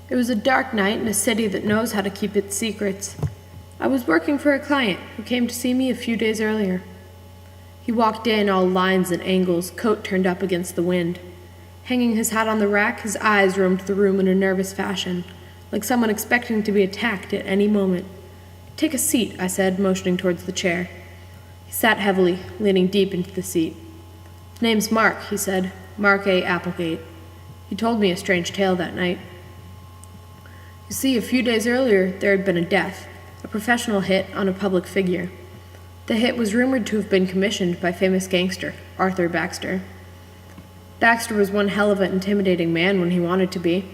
It was a dark night in a city that knows how to keep its secrets. I was working for a client who came to see me a few days earlier. He walked in all lines and angles, coat turned up against the wind. Hanging his hat on the rack, his eyes roamed the room in a nervous fashion, like someone expecting to be attacked at any moment. "Take a seat," I said, motioning towards the chair. He sat heavily, leaning deep into the seat. "His name's Mark," he said, "Mark A. Applegate. He told me a strange tale that night. You see, a few days earlier there had been a death, a professional hit on a public figure. The hit was rumored to have been commissioned by famous gangster Arthur Baxter. Baxter was one hell of an intimidating man when he wanted to be.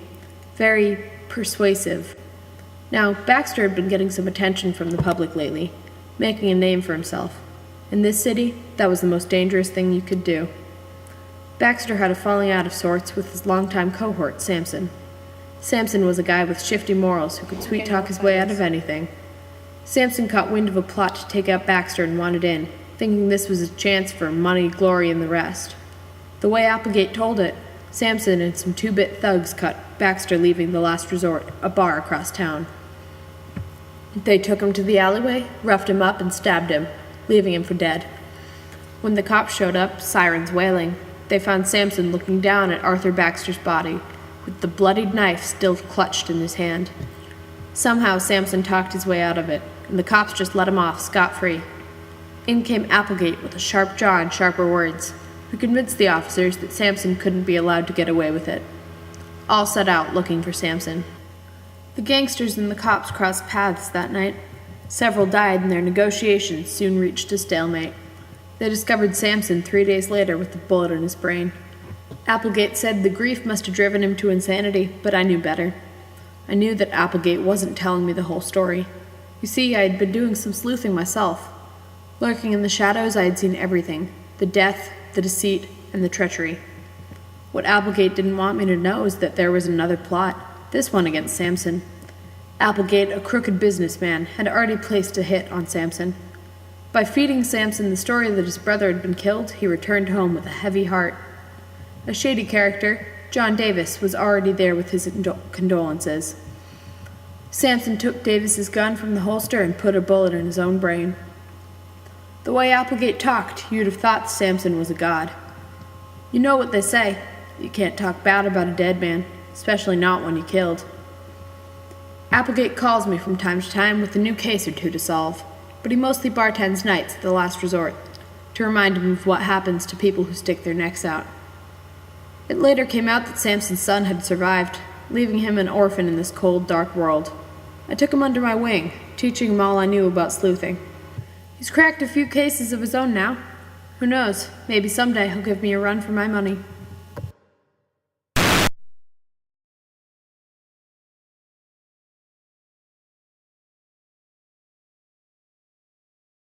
Very persuasive. Now, Baxter had been getting some attention from the public lately, making a name for himself. In this city, that was the most dangerous thing you could do. Baxter had a falling out of sorts with his longtime cohort, Samson. Samson was a guy with shifty morals who could sweet-talk his way out of anything. Samson caught wind of a plot to take out Baxter and wanted in, thinking this was a chance for money, glory, and the rest. The way Applegate told it, Samson and some two-bit thugs caught Baxter leaving the Last Resort, a bar across town. They took him to the alleyway, roughed him up, and stabbed him, leaving him for dead. When the cops showed up, sirens wailing, they found Samson looking down at Arthur Baxter's body, with the bloodied knife still clutched in his hand. Somehow Samson talked his way out of it, and the cops just let him off scot-free. In came Applegate with a sharp jaw and sharper words, who convinced the officers that Samson couldn't be allowed to get away with it. All set out looking for Samson. The gangsters and the cops crossed paths that night. Several died, and their negotiations soon reached a stalemate. They discovered Samson 3 days later with a bullet in his brain. Applegate said the grief must have driven him to insanity, but I knew better. I knew that Applegate wasn't telling me the whole story. You see, I had been doing some sleuthing myself. Lurking in the shadows, I had seen everything. The death, the deceit, and the treachery. What Applegate didn't want me to know is that there was another plot, this one against Samson. Applegate, a crooked businessman, had already placed a hit on Samson. By feeding Samson the story that his brother had been killed, he returned home with a heavy heart. A shady character, John Davis, was already there with his condolences. Samson took Davis's gun from the holster and put a bullet in his own brain. The way Applegate talked, you'd have thought Samson was a god. You know what they say, you can't talk bad about a dead man, especially not one you killed. Applegate calls me from time to time with a new case or two to solve, but he mostly bartends nights at the Last Resort, to remind him of what happens to people who stick their necks out. It later came out that Samson's son had survived, leaving him an orphan in this cold, dark world. I took him under my wing, teaching him all I knew about sleuthing. He's cracked a few cases of his own now. Who knows, maybe someday he'll give me a run for my money.